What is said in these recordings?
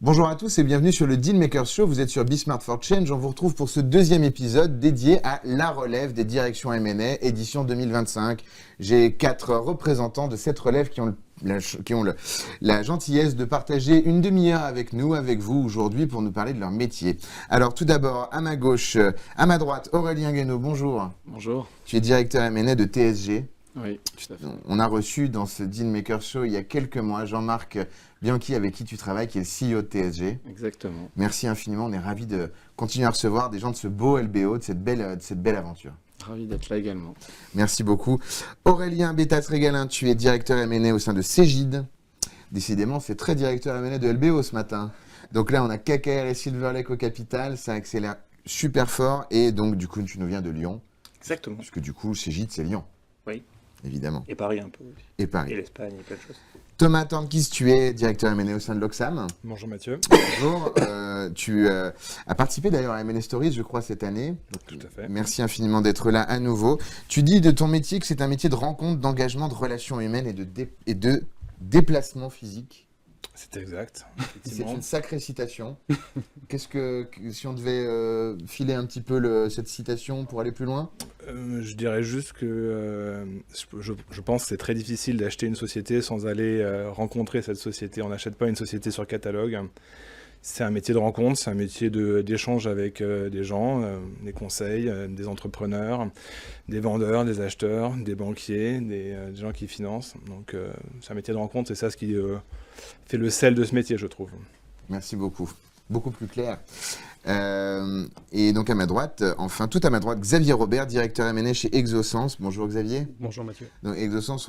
Bonjour à tous et bienvenue sur le Dealmakers Show. Vous êtes sur Be Smart for Change. On vous retrouve pour ce deuxième épisode dédié à la relève des directions M&A, édition 2025. J'ai 4 représentants de cette relève qui ont la gentillesse de partager une demi-heure avec nous, avec vous aujourd'hui pour nous parler de leur métier. Alors tout d'abord, à ma gauche, à ma droite, Aurélien Guénaud, bonjour. Bonjour. Tu es directeur M&A de TSG. Oui, tout à fait. On a reçu dans ce Dealmakers Show il y a quelques mois Jean-Marc Bianchi avec qui tu travailles, qui est le CEO de TSG. Exactement. Merci infiniment, on est ravis de continuer à recevoir des gens de ce beau LBO, de cette belle aventure. Ravi d'être là également. Merci beaucoup. Aurélien Bétas-Régalin, tu es directeur M&A au sein de Cégide. Décidément, c'est très directeur M&A de LBO ce matin. Donc là, on a KKR et Silver Lake au capital, ça accélère super fort. Et donc, du coup, tu nous viens de Lyon. Exactement. Parce que du coup, Cégide, c'est Lyon. Oui. Évidemment. Et Paris un peu aussi. Et Paris. Et l'Espagne, et plein de choses. Thomas Tankis, tu es directeur M&A au sein de l'Oxam. Bonjour Mathieu. Bonjour. Tu as participé d'ailleurs à M&A Stories, je crois, cette année. Tout à fait. Merci infiniment d'être là à nouveau. Tu dis de ton métier que c'est un métier de rencontre, d'engagement, de relations humaines et de déplacement physique. C'est exact. C'est une sacrée citation. Si on devait filer un petit peu cette citation pour aller plus loin? Je dirais juste que je pense que c'est très difficile d'acheter une société sans aller rencontrer cette société. On n'achète pas une société sur catalogue. C'est un métier de rencontre, c'est un métier d'échange avec des gens, des conseils, des entrepreneurs, des vendeurs, des acheteurs, des banquiers, des gens qui financent. Donc c'est un métier de rencontre, c'est ça ce qui fait le sel de ce métier, je trouve. Merci beaucoup. Beaucoup plus clair. Et donc à ma droite, enfin tout à ma droite, Xavier Robert, directeur M&A chez Exosens. Bonjour Xavier. Bonjour Mathieu. Donc Exosens,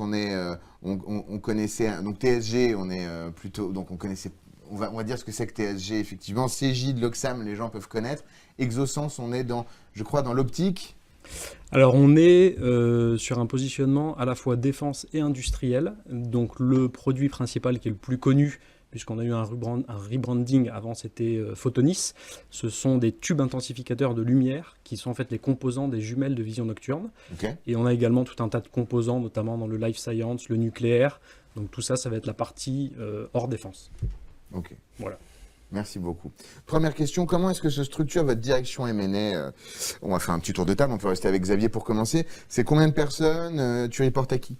on connaissait, donc TSG, on est plutôt, donc on connaissait. On va dire ce que c'est que TSG, effectivement. Cégide, l'Oxam, les gens peuvent connaître. Exosens, on est je crois, dans l'optique. Alors on est sur un positionnement à la fois défense et industriel. Donc le produit principal qui est le plus connu, puisqu'on a eu un rebranding, avant c'était Photonis, ce sont des tubes intensificateurs de lumière qui sont en fait les composants des jumelles de vision nocturne. Okay. Et on a également tout un tas de composants, notamment dans le life science, le nucléaire. Donc tout ça, ça va être la partie hors défense. Ok. Voilà. Merci beaucoup. Première question, comment est-ce que se structure votre direction M&A? On va faire un petit tour de table, on peut rester avec Xavier pour commencer. C'est combien de personnes? Tu reportes à qui?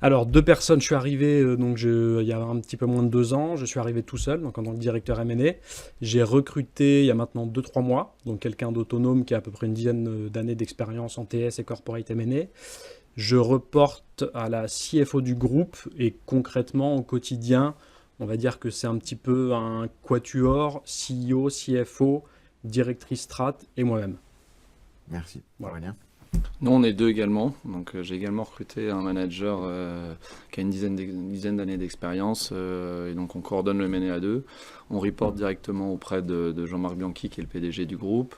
Alors, 2 personnes, je suis arrivé il y a un petit peu moins de 2 ans, je suis arrivé tout seul, donc en tant que directeur M&A. J'ai recruté il y a maintenant 2-3 mois, donc quelqu'un d'autonome qui a à peu près une dizaine d'années d'expérience en TS et Corporate M&A. Je reporte à la CFO du groupe et concrètement au quotidien, on va dire que c'est un petit peu un quatuor, CEO, CFO, directrice strat et moi-même. Merci. Voilà. Aurélien. Nous, on est 2 également. Donc, j'ai également recruté un manager qui a une dizaine d'années d'expérience. Et donc, on coordonne le M&A à 2. On reporte directement auprès de Jean-Marc Bianchi, qui est le PDG du groupe.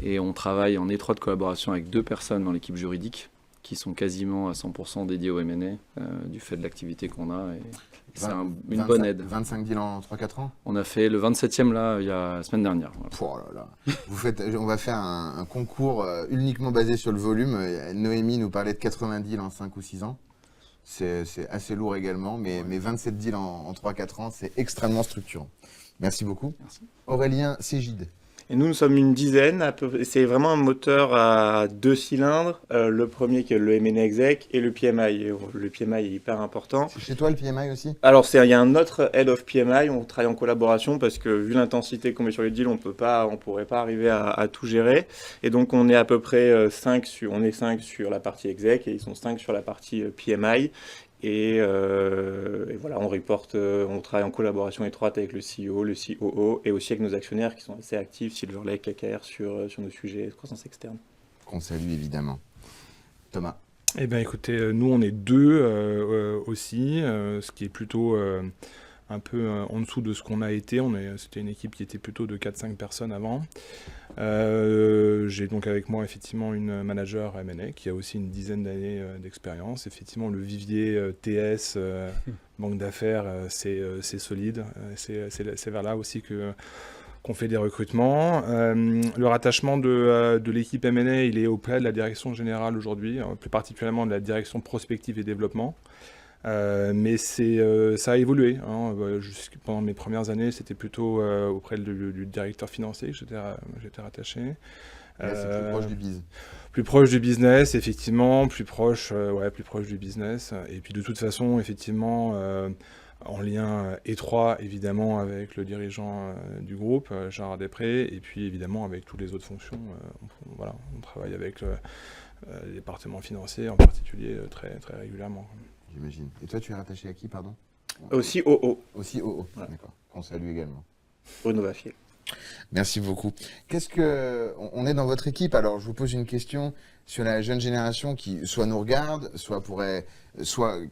Et on travaille en étroite collaboration avec 2 personnes dans l'équipe juridique qui sont quasiment à 100% dédiées au M&A du fait de l'activité qu'on a. Et c'est une bonne aide. 25 deals en 3-4 ans? On a fait le 27e là, il y a la semaine dernière. Voilà. Oh là là. On va faire un concours uniquement basé sur le volume. Noémie nous parlait de 80 deals en 5 ou 6 ans. C'est assez lourd également, mais 27 deals en 3-4 ans, c'est extrêmement structurant. Merci beaucoup. Merci. Aurélien Cégide. Et nous sommes une dizaine. C'est vraiment un moteur à 2 cylindres. Le premier qui est le M&A exec et le PMI. Et le PMI est hyper important. C'est chez toi le PMI aussi? Alors, il y a un autre Head of PMI. On travaille en collaboration parce que vu l'intensité qu'on met sur les deals, on pourrait pas arriver à tout gérer. Et donc, on est à peu près 5 sur la partie exec et ils sont 5 sur la partie PMI. Et voilà, on travaille en collaboration étroite avec le CEO, le COO et aussi avec nos actionnaires qui sont assez actifs, Silver Lake, KKR, sur nos sujets de croissance externe. Qu'on salue évidemment. Thomas. Eh bien écoutez, nous on est 2 aussi, ce qui est plutôt un peu en dessous de ce qu'on a été. C'était une équipe qui était plutôt de 4-5 personnes avant. J'ai donc avec moi effectivement une manager M&A qui a aussi une dizaine d'années d'expérience. Effectivement, le vivier TS, banque d'affaires, c'est solide. C'est vers là aussi qu'on fait des recrutements. Le rattachement de l'équipe M&A, il est auprès de la direction générale aujourd'hui, plus particulièrement de la direction prospective et développement. Mais ça a évolué. Hein. Pendant mes premières années, c'était plutôt auprès du directeur financier que j'étais rattaché. Là, c'est plus proche du biz. Plus proche du business, effectivement, plus proche du business. Et puis de toute façon, effectivement, en lien étroit, évidemment, avec le dirigeant du groupe, Gérard Després, et puis évidemment avec toutes les autres fonctions. On travaille avec les départements financiers en particulier très, très régulièrement. J'imagine. Et toi, tu es rattaché à qui, pardon? Aussi OO. Aussi OO, Voilà. d'accord. Qu'on salue également. Bruno Vaffier. Merci beaucoup. On est dans votre équipe, alors je vous pose une question sur la jeune génération qui soit nous regarde, soit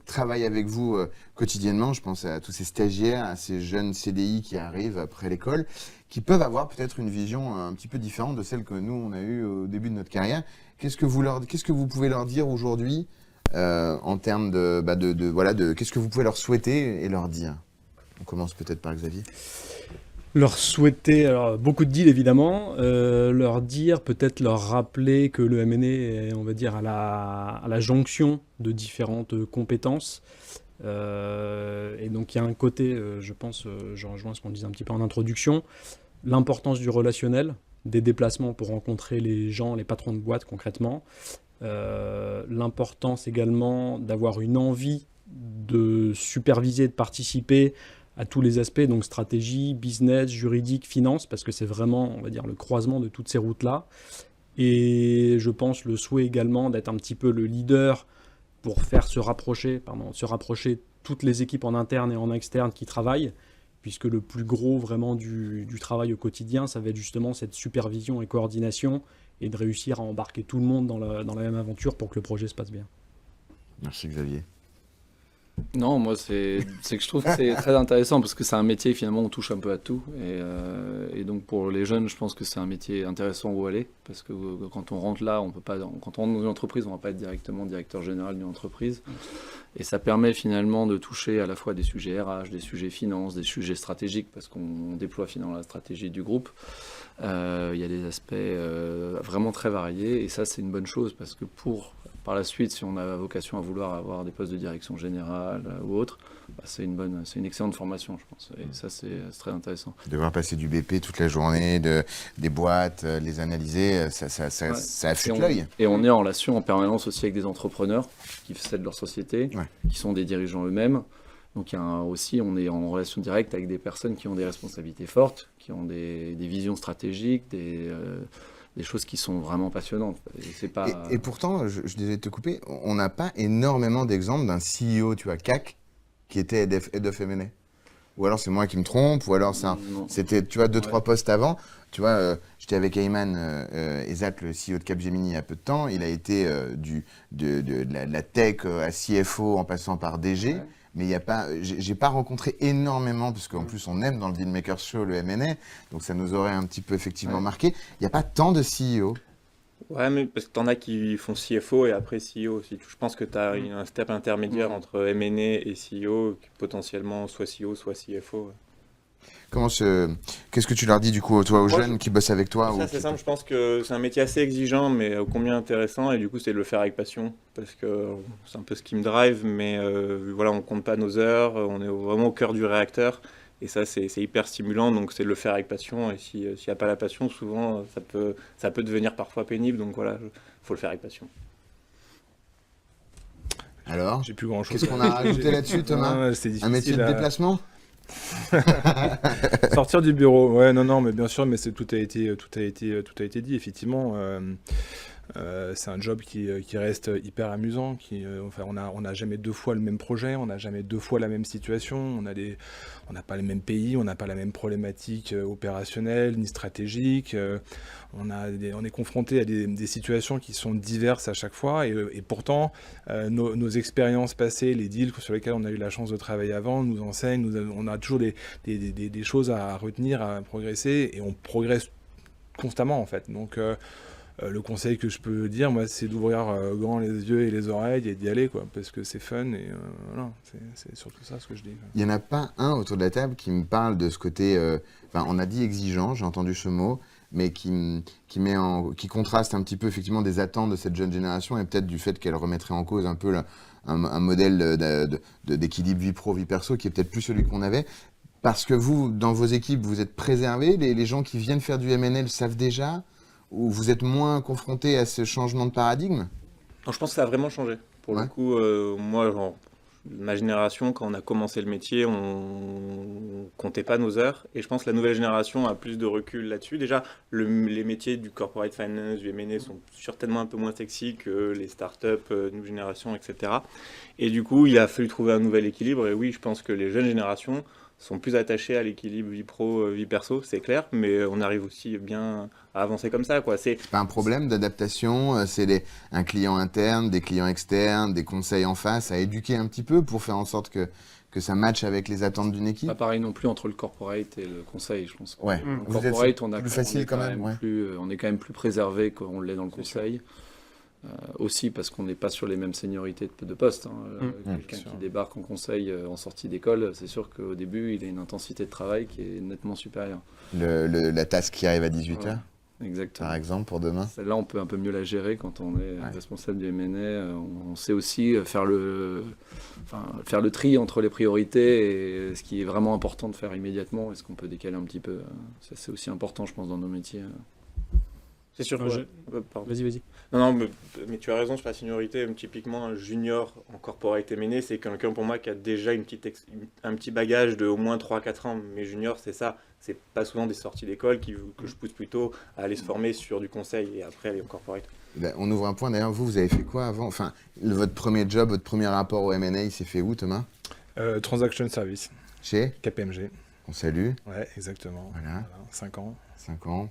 travaille avec vous quotidiennement. Je pense à tous ces stagiaires, à ces jeunes CDI qui arrivent après l'école, qui peuvent avoir peut-être une vision un petit peu différente de celle que nous, on a eue au début de notre carrière. Qu'est-ce que vous pouvez leur dire aujourd'hui en termes qu'est-ce que vous pouvez leur souhaiter et leur dire? On commence peut-être par Xavier. Leur souhaiter, alors, beaucoup de deals évidemment, leur dire, peut-être leur rappeler que le M&A est, on va dire, à la jonction de différentes compétences. Et donc il y a un côté, je pense, je rejoins ce qu'on disait un petit peu en introduction, l'importance du relationnel, des déplacements pour rencontrer les gens, les patrons de boîte concrètement. L'importance également d'avoir une envie de superviser, de participer à tous les aspects, donc stratégie, business, juridique, finance, parce que c'est vraiment, on va dire, le croisement de toutes ces routes-là. Et je pense le souhait également d'être un petit peu le leader pour faire se rapprocher toutes les équipes en interne et en externe qui travaillent, puisque le plus gros vraiment du travail au quotidien, ça va être justement cette supervision et coordination, et de réussir à embarquer tout le monde dans la même aventure pour que le projet se passe bien. Merci Xavier. Non, moi, c'est que je trouve que c'est très intéressant parce que c'est un métier, finalement, on touche un peu à tout. Et donc, pour les jeunes, je pense que c'est un métier intéressant où aller parce que quand on rentre là, on peut pas, quand on rentre dans une entreprise, on ne va pas être directement directeur général d'une entreprise. Et ça permet finalement de toucher à la fois des sujets RH, des sujets finance, des sujets stratégiques parce qu'on déploie finalement la stratégie du groupe. Il y a des aspects vraiment très variés et ça, c'est une bonne chose parce que par la suite, si on a vocation à vouloir avoir des postes de direction générale ou autre, c'est une excellente formation, je pense. Et ça, c'est très intéressant. Devoir passer du BP toute la journée, des boîtes, les analyser, ça affûte l'œil. Et on est en relation en permanence aussi avec des entrepreneurs qui cèdent leur société, qui sont des dirigeants eux-mêmes. Donc on est en relation directe avec des personnes qui ont des responsabilités fortes, qui ont des visions stratégiques, des choses qui sont vraiment passionnantes. Et pourtant, je désolé de te couper, on n'a pas énormément d'exemples d'un CEO, tu vois, CAC, qui était Head of M&A. Ou alors c'est moi qui me trompe, ou alors c'était, tu vois, 2-3 postes avant. Tu vois, j'étais avec Ayman Ezzat, le CEO de Capgemini, il y a peu de temps. Il a été de la tech à CFO en passant par DG. Ouais. Mais j'ai pas rencontré énormément, parce qu'en plus on aime dans le Dealmakers Show le M&A, donc ça nous aurait un petit peu effectivement marqué. Il n'y a pas tant de CEO. Ouais, mais parce que t'en as qui font CFO et après CEO aussi. Je pense que tu as un step intermédiaire entre M&A et CEO, qui potentiellement soit CEO, soit CFO. Qu'est-ce que tu leur dis du coup, toi, aux jeunes qui bossent avec toi? C'est simple, je pense que c'est un métier assez exigeant, mais combien intéressant, et du coup c'est de le faire avec passion, parce que c'est un peu ce qui me drive, mais voilà, on compte pas nos heures, on est vraiment au cœur du réacteur, et ça c'est hyper stimulant, donc c'est de le faire avec passion, et s'il n'y a pas la passion, souvent ça peut devenir parfois pénible, donc voilà, faut le faire avec passion. Alors, j'ai plus grand-chose. Qu'est-ce qu'on a rajouté là-dessus, Thomas? Un métier de déplacement? Sortir du bureau, ouais, non, mais bien sûr, mais tout a été dit, effectivement. C'est un job qui reste hyper amusant. On n'a jamais 2 fois le même projet, on n'a jamais 2 fois la même situation. On n'a pas les mêmes pays, on n'a pas la même problématique opérationnelle ni stratégique. On est confronté à des situations qui sont diverses à chaque fois, et pourtant nos expériences passées, les deals sur lesquels on a eu la chance de travailler avant, nous enseignent. On a toujours des choses à retenir, à progresser, et on progresse constamment en fait. Donc le conseil que je peux dire, moi, c'est d'ouvrir grand les yeux et les oreilles et d'y aller, quoi, parce que c'est fun, et voilà, c'est surtout ça ce que je dis. Il n'y en a pas un autour de la table qui me parle de ce côté, on a dit exigeant, j'ai entendu ce mot, mais qui contraste un petit peu effectivement des attentes de cette jeune génération et peut-être du fait qu'elle remettrait en cause un peu un modèle d'équilibre vie pro, vie perso qui est peut-être plus celui qu'on avait. Parce que vous, dans vos équipes, vous êtes préservés, les gens qui viennent faire du M&A le savent déjà, ou vous êtes moins confrontés à ce changement de paradigme? Non, je pense que ça a vraiment changé. Pour Ouais. le coup, moi, genre, ma génération, quand on a commencé le métier, on comptait pas nos heures. Et je pense que la nouvelle génération a plus de recul là-dessus. Déjà, les métiers du corporate finance, du M&A sont certainement un peu moins sexy que les startups, new génération, etc. Et du coup, il a fallu trouver un nouvel équilibre. Et oui, je pense que les jeunes générations sont plus attachés à l'équilibre vie pro, vie perso, c'est clair, mais on arrive aussi bien à avancer comme ça, quoi. C'est pas un problème d'adaptation, un client interne, des clients externes, des conseils en face, à éduquer un petit peu pour faire en sorte que ça matche avec les attentes d'une équipe? Pas pareil non plus entre le corporate et le conseil, je pense. Ouais. Le Vous êtes corporate, plus facile quand même, ouais. on est quand même plus préservé qu'on l'est dans le C'est conseil. Aussi parce qu'on n'est pas sur les mêmes seniorités de poste. Hein. Quelqu'un sûr. qui débarque en conseil en sortie d'école, c'est sûr qu'au début, il a une intensité de travail qui est nettement supérieure. La task qui arrive à 18h, Ouais. Exactement. par exemple, pour demain? Celle-là, on peut un peu mieux la gérer quand on est Ouais. responsable du M&A. On sait aussi faire le tri entre les priorités et ce qui est vraiment important de faire immédiatement et ce qu'on peut décaler un petit peu. Ça, c'est aussi important, je pense, dans nos métiers. C'est sûr. Non, Pardon. Vas-y. Non, mais tu as raison sur la seniorité. Typiquement, un junior en corporate M&A, c'est quelqu'un pour moi qui a déjà un petit bagage de au moins 3-4 ans. Mais junior, c'est ça. C'est pas souvent des sorties d'école que je pousse plutôt à aller se former sur du conseil et après aller en corporate. Là, on ouvre un point. D'ailleurs, vous avez fait quoi avant? Enfin, votre premier job, votre premier rapport au M&A, il s'est fait où, Thomas? Transaction Service, Chez KPMG. On salue. Ouais, exactement. Voilà. 5 ans. 5 ans.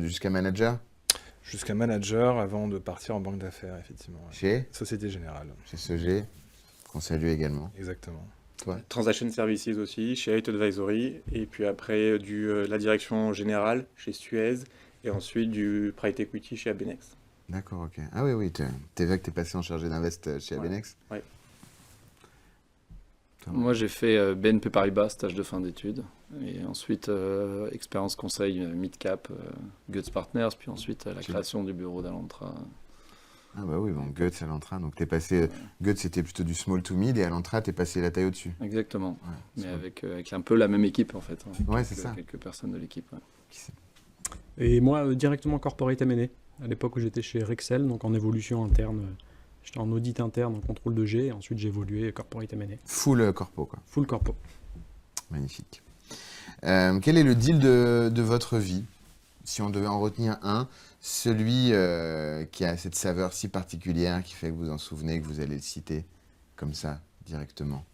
Jusqu'à manager? Jusqu'à manager avant de partir en banque d'affaires, effectivement. Ouais. Chez Société Générale, SEG, qu'on salue également. exactement. Toi? Transaction Services aussi, chez Haight Advisory, et puis après la direction générale chez Suez, et ensuite du private equity chez Abenex. D'accord, ok. Ah oui, t'es vrai que t'es passé en chargé d'invest chez Ouais. Abenex? Ouais. Thomas. Moi, j'ai fait BNP Paribas, stage de fin d'études. Et ensuite, expérience conseil mid-cap, Guts Partners. Puis ensuite, la création du bureau d'Alantra. Ah bah oui, bon, Guts, Alantra, donc t'es passé... Guts, c'était plutôt du small to mid, et Alantra, t'es passé la taille au-dessus. Exactement. Ouais, Mais c'est avec un peu la même équipe, en fait. Hein. Ouais, c'est ça. Quelques personnes de l'équipe. Ouais. Et moi, directement corporate M&A, à l'époque où j'étais chez Rexel, donc en évolution interne. J'étais en audit interne, en contrôle de G, et ensuite j'ai évolué corporate M&A. Full corpo, quoi. Full corpo. Magnifique. Quel est le deal de votre vie? Si on devait en retenir un, celui qui a cette saveur si particulière qui fait que vous en souvenez, que vous allez le citer comme ça, directement.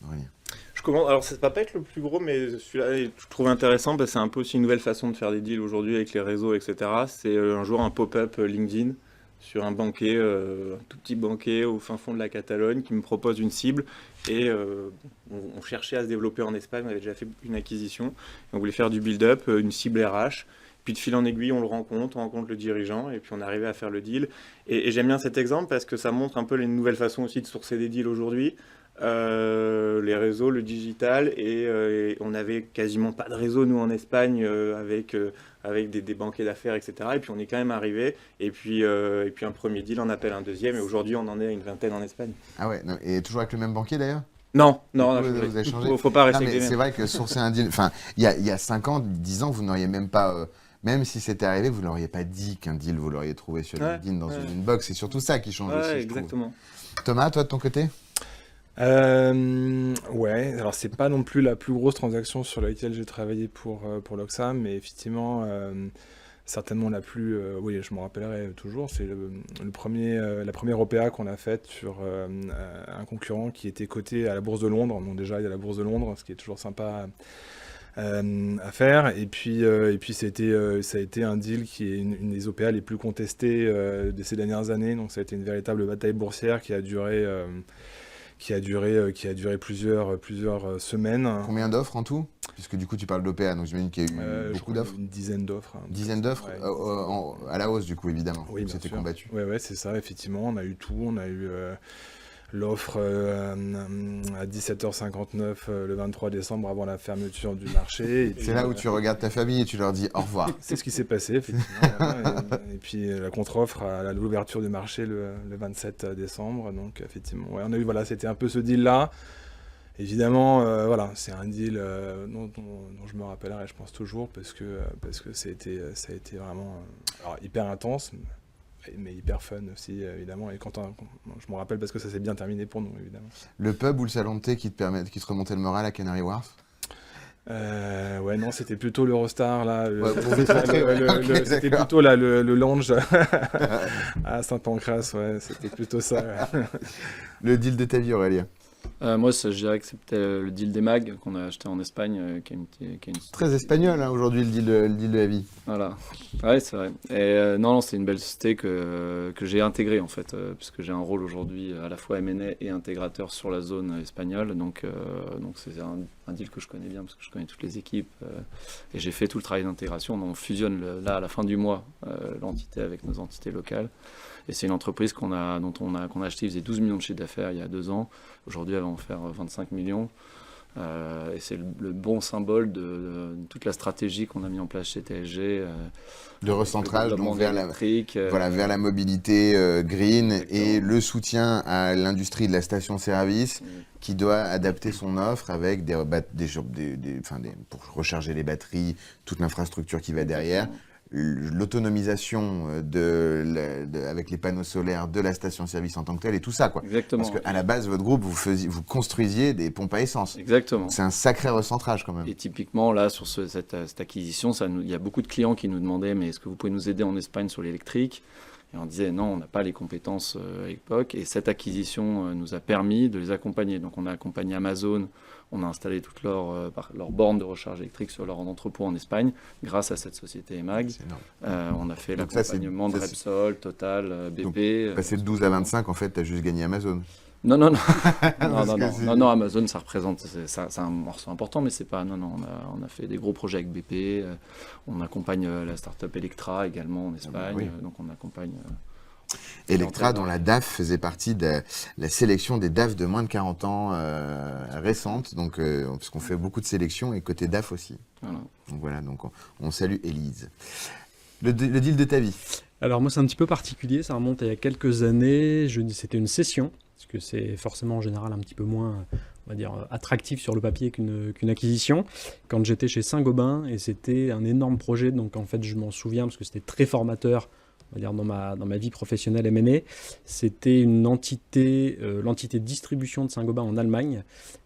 Rien. Je commence, alors ça va pas être le plus gros, mais celui-là, je trouve intéressant, parce que c'est un peu aussi une nouvelle façon de faire des deals aujourd'hui avec les réseaux, etc. C'est un jour un pop-up LinkedIn sur un banquier, un tout petit banquier au fin fond de la Catalogne qui me propose une cible, et on cherchait à se développer en Espagne, on avait déjà fait une acquisition, et on voulait faire du build-up, une cible RH, puis de fil en aiguille on rencontre le dirigeant, et puis on arrivait à faire le deal. Et j'aime bien cet exemple parce que ça montre un peu les nouvelles façons aussi de sourcer des deals aujourd'hui. Les réseaux, le digital, et on n'avait quasiment pas de réseau nous en Espagne avec des banquiers d'affaires, etc. Et puis on est quand même arrivé, et puis un premier deal en appelle un deuxième, et aujourd'hui on en est à une vingtaine en Espagne. Ah ouais, non, et toujours avec le même banquier d'ailleurs? Non, on a Vous changé. avez changé? Faut pas Non, rester mais avec les c'est mêmes. vrai que sourcer un deal, enfin, il y a 5 ans, 10 ans, vous n'auriez même pas, même si c'était arrivé, vous l'auriez pas dit qu'un deal, vous l'auriez trouvé sur Ouais, LinkedIn dans ouais. une inbox. C'est surtout ça qui change aussi, Ouais, je trouve. exactement. Thomas, toi de ton côté? Ouais, alors c'est pas non plus la plus grosse transaction sur laquelle j'ai travaillé pour l'Oxam, mais effectivement, certainement la plus, oui, je m'en rappellerai toujours, c'est la première OPA qu'on a faite sur un concurrent qui était coté à la Bourse de Londres. Donc déjà, il y a la Bourse de Londres, ce qui est toujours sympa à faire. Et puis ça a été un deal qui est une des OPA les plus contestées de ces dernières années. Donc ça a été une véritable bataille boursière qui a duré plusieurs semaines. Combien d'offres en tout? Puisque du coup, tu parles d'OPA, donc j'imagine qu'il y a eu Je beaucoup crois d'offres. une dizaine d'offres. Une dizaine d'offres Ouais. à la hausse, du coup, évidemment. Oui, bien C'était sûr. combattu. Ouais, c'est ça, effectivement. On a eu tout. On a eu l'offre à 17h59 le 23 décembre avant la fermeture du marché. Et puis, C'est là où tu regardes ta famille et tu leur dis au revoir. c'est ce qui s'est passé, effectivement. Voilà. Et puis la contre-offre à l'ouverture du marché le 27 décembre. Donc, effectivement, ouais, on a eu, voilà, c'était un peu ce deal-là. Évidemment, voilà, c'est un deal dont je me rappellerai, je pense toujours, parce que ça a été vraiment alors, hyper intense, mais hyper fun aussi, évidemment. Et je me rappelle parce que ça s'est bien terminé pour nous, évidemment. Le pub ou le salon de thé qui te remontait le moral à Canary Wharf? Ouais, non, c'était plutôt l'Eurostar, là. Ouais, pour vous montrer, ouais. Ok, C'était d'accord. plutôt là, le lounge à Saint-Pancras, ouais, c'était plutôt ça. Ouais. Le deal de ta vie, Aurélien. Moi, je dirais que c'était le deal des mags qu'on a acheté en Espagne, qui est une Très espagnol, hein, aujourd'hui, le deal de la vie. Voilà, ouais, c'est vrai. Et non, c'est une belle société que j'ai intégrée en fait, puisque j'ai un rôle aujourd'hui à la fois M&A et intégrateur sur la zone espagnole. Donc c'est un deal que je connais bien parce que je connais toutes les équipes et j'ai fait tout le travail d'intégration. Donc on fusionne là à la fin du mois l'entité avec nos entités locales. Et c'est une entreprise qu'on a acheté, il faisait 12 millions de chiffre d'affaires il y a 2 ans. Aujourd'hui, elle va en faire 25 millions. Et c'est le bon symbole de toute la stratégie qu'on a mis en place chez TSG. De recentrage donc vers vers la mobilité green. Exactement. Et le soutien à l'industrie de la station-service qui doit adapter son offre avec pour recharger les batteries, toute l'infrastructure qui va derrière. L'autonomisation avec les panneaux solaires de la station-service en tant que telle et tout ça, quoi. Exactement. Parce qu'à la base, votre groupe, vous construisiez des pompes à essence. Exactement. C'est un sacré recentrage quand même. Et typiquement, là, sur cette acquisition, il y a beaucoup de clients qui nous demandaient mais est-ce que vous pouvez nous aider en Espagne sur l'électrique? Et on disait non, on n'a pas les compétences à l'époque. Et cette acquisition nous a permis de les accompagner. Donc on a accompagné Amazon, on a installé toutes leurs bornes de recharge électrique sur leur entrepôt en Espagne grâce à cette société EMAG. C'est énorme. On a fait Donc l'accompagnement de ça, c'est- Repsol, Total, Donc, BP. passer de 12 à 25, en fait, tu as juste gagné Amazon. Non, non, non. Parce que c'est- non, Amazon, ça représente, c'est un morceau important, mais c'est pas. Non, on a fait des gros projets avec BP. On accompagne la start-up Electra également en Espagne. oui. Donc on accompagne. Electra, dont la DAF faisait partie de la sélection des DAF de moins de 40 ans récente, donc, parce qu'on fait beaucoup de sélections et côté DAF aussi. Voilà. Donc voilà, donc on salue Élise. Le deal de ta vie. Alors moi, c'est un petit peu particulier, ça remonte à il y a quelques années. C'était une cession, parce que c'est forcément en général un petit peu moins, on va dire, attractif sur le papier qu'une acquisition. Quand j'étais chez Saint-Gobain, et c'était un énorme projet, donc en fait je m'en souviens parce que c'était très formateur, on va dire dans ma vie professionnelle M&A. C'était une entité, l'entité de distribution de Saint-Gobain en Allemagne.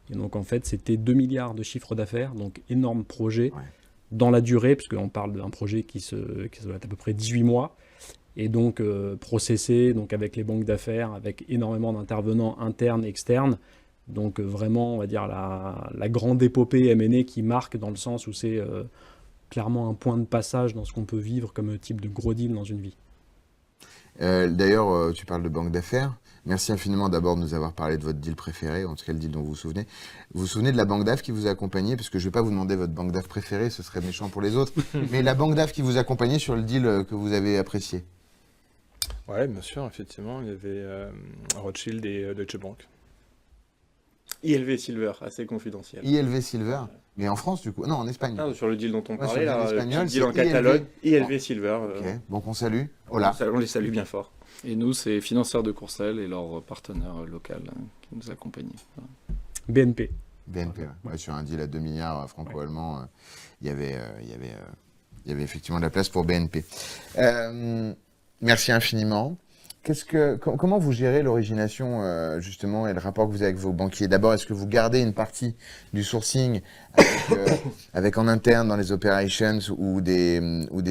Et donc en fait c'était 2 milliards de chiffre d'affaires, donc énorme projet. Ouais. Dans la durée, parce qu'on parle d'un projet qui doit être à peu près 18 mois. Et donc processé donc avec les banques d'affaires, avec énormément d'intervenants internes et externes. Donc vraiment, on va dire, la grande épopée M&A qui marque dans le sens où c'est clairement un point de passage dans ce qu'on peut vivre comme type de gros deal dans une vie. D'ailleurs, tu parles de banque d'affaires. Merci infiniment d'abord de nous avoir parlé de votre deal préféré, en tout cas le deal dont vous vous souvenez. Vous vous souvenez de la banque d'AF qui vous a accompagné? Parce que je ne vais pas vous demander votre banque d'AF préférée, ce serait méchant pour les autres. Mais la banque d'AF qui vous a accompagné sur le deal que vous avez apprécié. Ouais, bien sûr, effectivement, il y avait Rothschild et Deutsche Bank. ILV Silver, assez confidentiel. ILV Silver. Mais en France, du coup? Non, en Espagne. Ah, sur le deal dont on Ouais, parlait, sur le là, deal espagnol, le deal en c'est ILV. Catalogne, ILV Silver. Ok, bon qu'on salue. Hola. On les salue bien fort. Et nous, c'est Financière de Courcelles et leur partenaire local qui nous accompagnent. Voilà. BNP. BNP, ouais. Ouais, sur un deal à 2 milliards franco-allemand, il y avait effectivement de la place pour BNP. Merci infiniment. Comment vous gérez l'origination, justement, et le rapport que vous avez avec vos banquiers? D'abord, est-ce que vous gardez une partie du sourcing avec en interne dans les operations ou des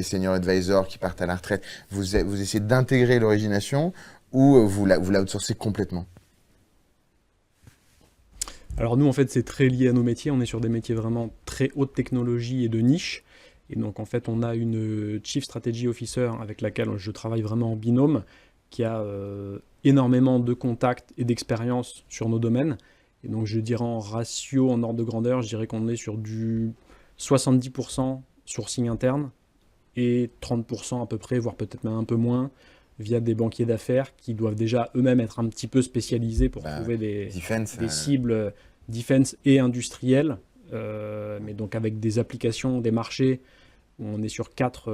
senior advisors qui partent à la retraite? Vous essayez d'intégrer l'origination ou vous l'outsourcez complètement? Alors nous, en fait, c'est très lié à nos métiers. On est sur des métiers vraiment très haute technologie et de niche. Et donc, en fait, on a une Chief Strategy Officer avec laquelle je travaille vraiment en binôme, qui a énormément de contacts et d'expérience sur nos domaines. Et donc, je dirais en ratio, en ordre de grandeur, je dirais qu'on est sur du 70% sourcing interne et 30% à peu près, voire peut-être même un peu moins, via des banquiers d'affaires qui doivent déjà eux-mêmes être un petit peu spécialisés pour trouver des cibles defense et industrielles, mais donc avec des applications, des marchés. On est sur quatre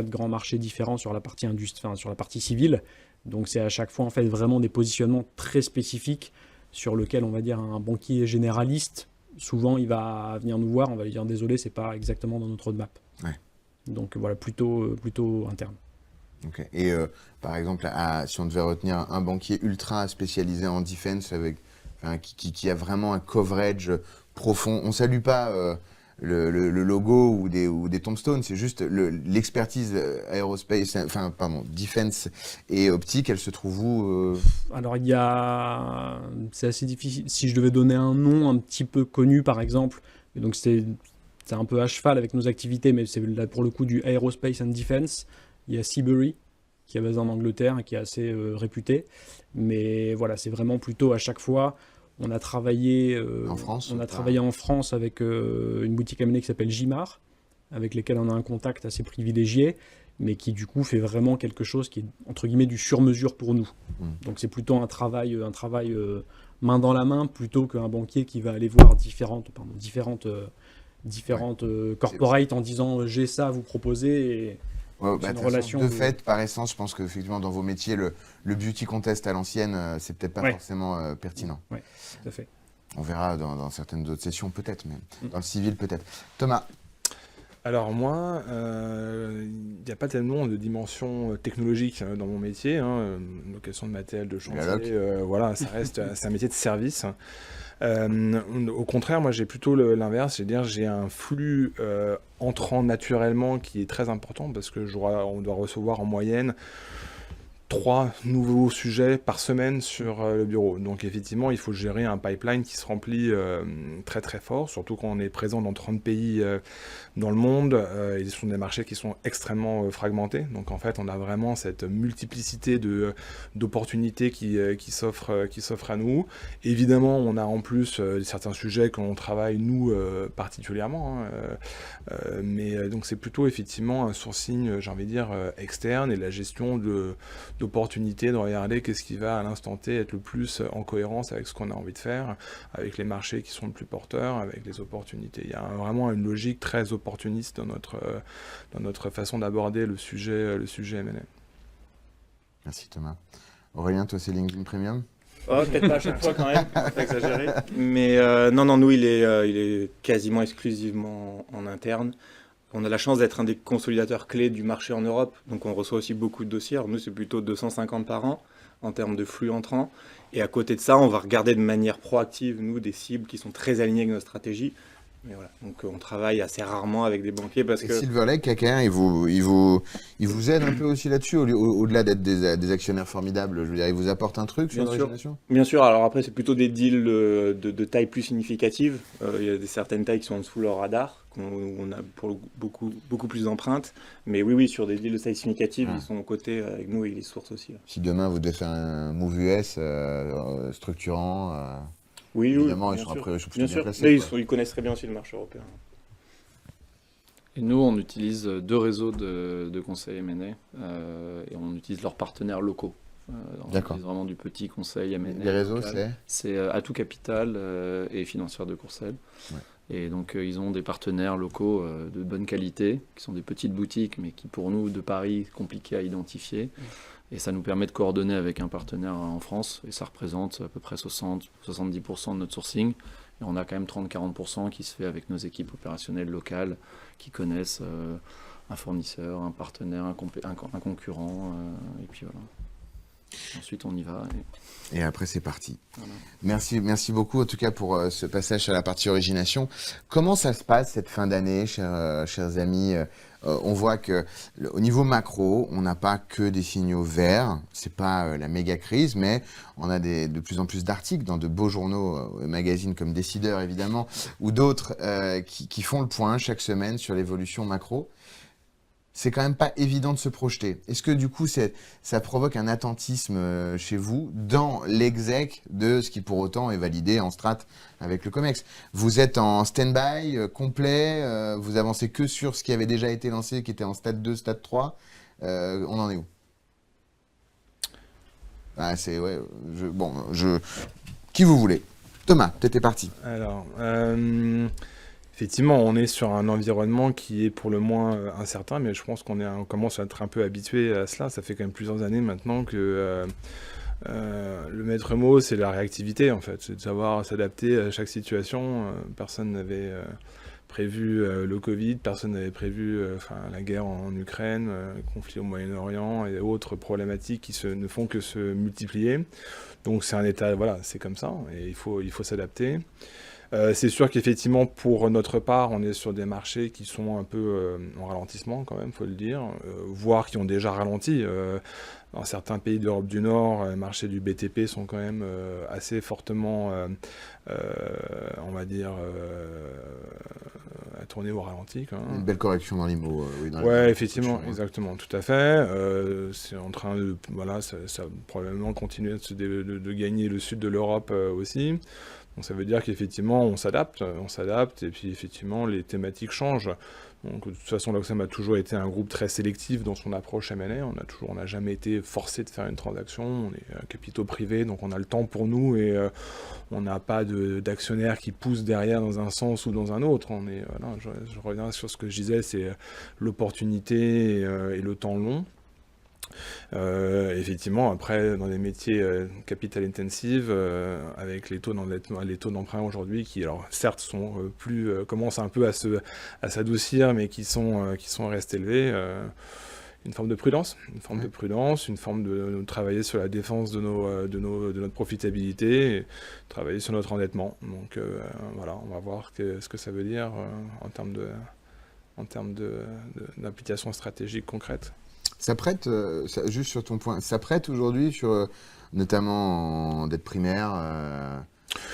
grands marchés différents sur la partie sur la partie civile. Donc c'est à chaque fois en fait vraiment des positionnements très spécifiques sur lesquels on va dire un banquier généraliste, souvent il va venir nous voir, on va lui dire désolé, c'est pas exactement dans notre roadmap. Ouais. Donc voilà, plutôt interne. Ok. Et par exemple, si on devait retenir un banquier ultra spécialisé en defense qui a vraiment un coverage profond, on salue pas le logo ou des tombstones, c'est juste l'expertise aérospace, defense et optique, elle se trouve où Alors c'est assez difficile. Si je devais donner un nom un petit peu connu par exemple, et donc c'est un peu à cheval avec nos activités, mais c'est là pour le coup du aerospace and defense. Il y a Seabury qui est basé en Angleterre et qui est assez réputé, mais voilà, c'est vraiment plutôt à chaque fois. On a travaillé en France. On a travaillé en France avec une boutique M&A qui s'appelle Gimar, avec lesquels on a un contact assez privilégié, mais qui du coup fait vraiment quelque chose qui est entre guillemets du sur-mesure pour nous. Donc c'est plutôt un travail main dans la main plutôt qu'un banquier qui va aller voir différentes corporates en disant j'ai ça à vous proposer. Et une relation de fait, par essence, je pense qu'effectivement dans vos métiers, le beauty contest à l'ancienne, c'est peut-être pas forcément pertinent. Oui, tout à fait. On verra dans certaines autres sessions peut-être, mais dans le civil peut-être. Thomas. Alors moi, il n'y a pas tellement de dimension technologique dans mon métier, location de matériel de chantier, voilà, c'est un métier de service. Au contraire, moi j'ai plutôt l'inverse, c'est-à-dire j'ai un flux entrant naturellement qui est très important parce que on doit recevoir en moyenne 3 nouveaux sujets par semaine sur le bureau. Donc effectivement, il faut gérer un pipeline qui se remplit très très fort, surtout quand on est présent dans 30 pays dans le monde. Et ce sont des marchés qui sont extrêmement fragmentés. Donc en fait, on a vraiment cette multiplicité d'opportunités qui s'offrent à nous. Évidemment, on a en plus certains sujets qu'on travaille nous particulièrement. Mais donc c'est plutôt effectivement un sourcing, j'ai envie de dire, externe et la gestion d'opportunités, de regarder qu'est-ce qui va à l'instant T être le plus en cohérence avec ce qu'on a envie de faire, avec les marchés qui sont le plus porteurs, avec les opportunités. Il y a vraiment une logique très opportuniste dans notre façon d'aborder le sujet M&A. Merci Thomas. Aurélien, toi c'est LinkedIn Premium ? Peut-être pas à chaque fois quand même, faut pas exagérer. Mais non, nous il est quasiment exclusivement en interne. On a la chance d'être un des consolidateurs clés du marché en Europe, donc on reçoit aussi beaucoup de dossiers. Alors nous, c'est plutôt 250 par an en termes de flux entrants. Et à côté de ça, on va regarder de manière proactive, nous, des cibles qui sont très alignées avec notre stratégie. Mais voilà, donc on travaille assez rarement avec des banquiers parce que... Silver Lake, KKR, il vous aide un peu aussi là-dessus, au-delà d'être des actionnaires formidables, je veux dire, il vous apporte un truc sur l'origination ? Bien sûr, alors après c'est plutôt des deals de taille plus significative. Il y a certaines tailles qui sont en dessous de leur radar, où on a pour beaucoup plus d'empreintes. Mais oui, sur des deals de taille significative, ils sont aux côtés avec nous et ils les sourcent aussi. Si demain vous devez faire un move US structurant... Oui, évidemment, bien ils sont sûr. après Bien sûr. placés. Mais ils connaissent très bien aussi le marché européen. Et nous, on utilise 2 réseaux de conseils M&A et on utilise leurs partenaires locaux. On utilise vraiment du petit conseil M&A. Les réseaux, local. C'est Atout Capital et Financière de Courcelles. Ouais. Et donc, ils ont des partenaires locaux de bonne qualité, qui sont des petites boutiques, mais qui, pour nous, de Paris, compliqués à identifier. Et ça nous permet de coordonner avec un partenaire en France. Et ça représente à peu près 60-70% de notre sourcing. Et on a quand même 30-40% qui se fait avec nos équipes opérationnelles locales qui connaissent un fournisseur, un partenaire, un concurrent. Et puis voilà. Ensuite, on y va. Et après, c'est parti. Voilà. Merci beaucoup, en tout cas, pour ce passage à la partie origination. Comment ça se passe cette fin d'année, chers amis ? On voit que au niveau macro, on n'a pas que des signaux verts. C'est pas la méga crise, mais on a de plus en plus d'articles dans de beaux journaux, magazines comme Décideur évidemment, ou d'autres qui font le point chaque semaine sur l'évolution macro. C'est quand même pas évident de se projeter. Est-ce que du coup, ça provoque un attentisme chez vous dans l'exec de ce qui pour autant est validé en strat avec le COMEX ? Vous êtes en stand-by complet, vous avancez que sur ce qui avait déjà été lancé, qui était en stade 2, stade 3. On en est où ? Ah, qui vous voulez. Thomas, t'étais parti. Alors, effectivement, on est sur un environnement qui est pour le moins incertain, mais je pense on commence à être un peu habitué à cela. Ça fait quand même plusieurs années maintenant que le maître mot, c'est la réactivité, en fait. C'est de savoir s'adapter à chaque situation. Personne n'avait prévu le Covid, personne n'avait prévu la guerre en Ukraine, le conflit au Moyen-Orient et autres problématiques qui ne font que se multiplier. Donc c'est un état, voilà, c'est comme ça, et il faut s'adapter. C'est sûr qu'effectivement, pour notre part, on est sur des marchés qui sont un peu en ralentissement quand même, faut le dire, voire qui ont déjà ralenti. Dans certains pays d'Europe du Nord, les marchés du BTP sont quand même assez fortement, on va dire, tournés au ralenti. Quand même. Une belle correction dans l'IMO. Ouais, effectivement, exactement, tout à fait. C'est en train de, voilà, ça probablement continuer de gagner le sud de l'Europe aussi. Donc ça veut dire qu'effectivement on s'adapte, et puis effectivement les thématiques changent. Donc de toute façon l'Oxfam a toujours été un groupe très sélectif dans son approche M&A, on n'a jamais été forcé de faire une transaction, on est capitaux privés, donc on a le temps pour nous et on n'a pas d'actionnaires qui poussent derrière dans un sens ou dans un autre. Voilà, je reviens sur ce que je disais, c'est l'opportunité et le temps long. Effectivement, après, dans des métiers capital intensive, avec les taux d'emprunt aujourd'hui, qui, alors, certes, sont commencent un peu à s'adoucir, mais qui sont restés élevés, une forme de prudence, une forme de travailler sur la défense de notre profitabilité, et travailler sur notre endettement. Donc, voilà, on va voir ce que ça veut dire en termes d'implication stratégique concrète. Ça prête, juste sur ton point, ça prête aujourd'hui sur, notamment en dette primaire,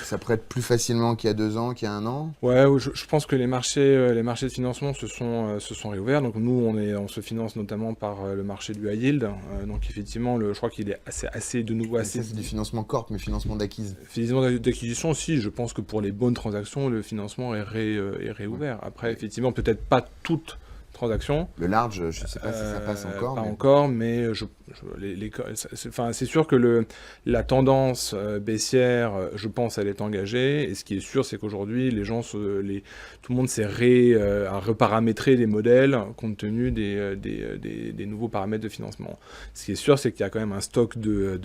ça prête plus facilement qu'il y a 2 ans, qu'il y a 1 an? Ouais, je pense que les marchés de financement se sont réouverts. Donc nous, on se finance notamment par le marché du high yield. Donc effectivement, je crois qu'il est assez de nouveau assez. C'est du financement corp, mais financement d'acquise. Financement d'acquisition aussi. Je pense que pour les bonnes transactions, le financement est réouvert. Après, effectivement, peut-être pas toutes transactions. Le large, je ne sais pas si ça passe encore. Pas encore, mais c'est sûr que la tendance baissière, je pense, elle est engagée. Et ce qui est sûr, c'est qu'aujourd'hui, tout le monde s'est à reparamétrer les modèles compte tenu des nouveaux paramètres de financement. Ce qui est sûr, c'est qu'il y a quand même un stock de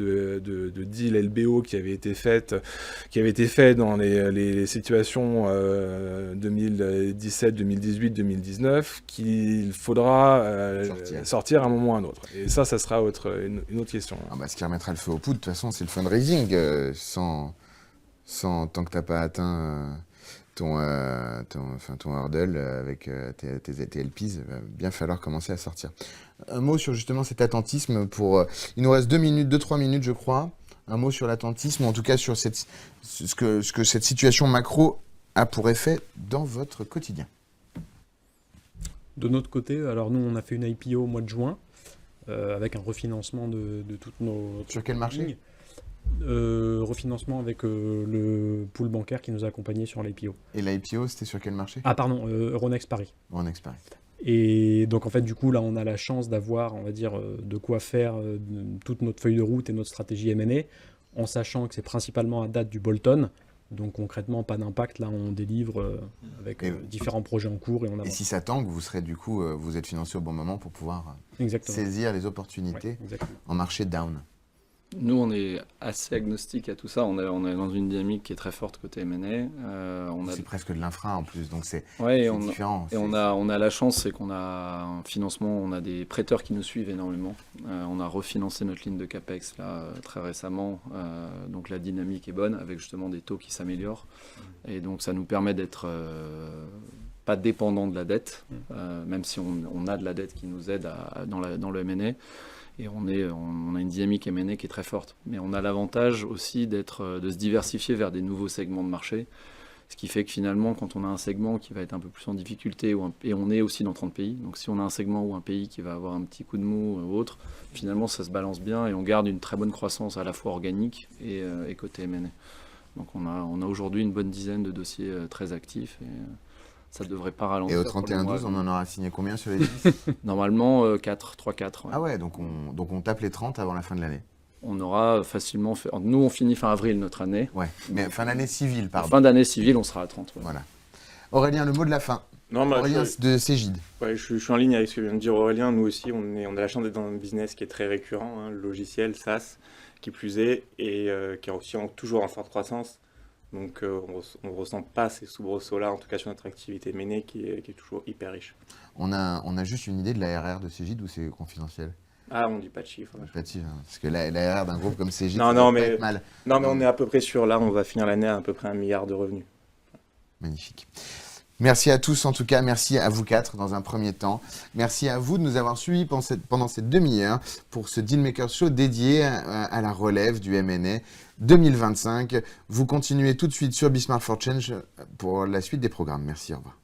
deals LBO qui avait été fait dans les situations 2017, 2018, 2019, qu'il faudra sortir à un moment ou à un autre. Et ça sera une autre question. Ce qui remettra le feu aux poudres, de toute façon, c'est le fundraising. Tant que tu n'as pas atteint ton hurdle avec tes LPs, il va bien falloir commencer à sortir. Un mot sur justement cet attentisme. Il nous reste 2-3 minutes, je crois. Un mot sur l'attentisme, ou en tout cas sur ce que cette situation macro a pour effet dans votre quotidien. De notre côté, alors nous, on a fait une IPO au mois de juin, avec un refinancement de toutes nos... Sur quel marché ? Refinancement avec le pool bancaire qui nous a accompagnés sur l'IPO. Et l'IPO, c'était sur quel marché ? Ah pardon, Euronext Paris. Euronext Paris. Et donc en fait, du coup, là, on a la chance d'avoir, on va dire, de quoi faire toute notre feuille de route et notre stratégie M&A, en sachant que c'est principalement à date du bolt-on. Donc concrètement, pas d'impact. Là, on délivre avec différents projets en cours et on avance. Et si ça tangue, vous serez du coup, vous êtes financé au bon moment pour pouvoir saisir les opportunités en marché down. Nous, on est assez agnostique à tout ça. On est dans une dynamique qui est très forte côté M&A. C'est presque de l'infra en plus, donc c'est différent. Et on a la chance, c'est qu'on a un financement, on a des prêteurs qui nous suivent énormément. On a refinancé notre ligne de CAPEX là, très récemment. Donc la dynamique est bonne, avec justement des taux qui s'améliorent. Et donc ça nous permet d'être pas dépendant de la dette, même si on a de la dette qui nous aide dans le M&A. Et on a une dynamique M&A qui est très forte. Mais on a l'avantage aussi de se diversifier vers des nouveaux segments de marché. Ce qui fait que finalement, quand on a un segment qui va être un peu plus en difficulté, et on est aussi dans 30 pays, donc si on a un segment ou un pays qui va avoir un petit coup de mou ou autre, finalement ça se balance bien et on garde une très bonne croissance à la fois organique et côté M&A. Donc on a aujourd'hui une bonne dizaine de dossiers très actifs. Ça ne devrait pas ralentir. Et au 31-12, on en aura signé combien sur les 10 ? Normalement, 3-4. Ouais. Ah ouais, donc on tape les 30 avant la fin de l'année. on aura facilement fait. Nous, on finit fin avril notre année. Ouais, mais fin d'année civile, En pardon. fin d'année civile, on sera à 30. Ouais. Voilà. Aurélien, le mot de la fin. Non, bah, Aurélien de Cégide. je suis en ligne avec ce que vient de dire Aurélien. Nous aussi, on a la chance d'être dans un business qui est très récurrent, hein, le logiciel, SaaS, qui plus est, et qui est aussi toujours en forte croissance. Donc, on ne ressent pas ces soubresauts-là, en tout cas sur notre activité menée, qui est toujours hyper riche. On a juste une idée de la RR de Cégide ou c'est confidentiel? Ah, on dit pas de chiffres. Pas de chiffre, hein, parce que la RR d'un groupe comme Cégide, Non, ça non, doit pas mais- être mal. Non, mais on est à peu près sur, là, on va finir l'année à peu près 1 milliard de revenus. Magnifique. Merci à tous, en tout cas, merci à vous quatre dans un premier temps. Merci à vous de nous avoir suivis pendant cette demi-heure pour ce Dealmaker Show dédié à la relève du M&A 2025. Vous continuez tout de suite sur Be Smart for Change pour la suite des programmes. Merci, au revoir.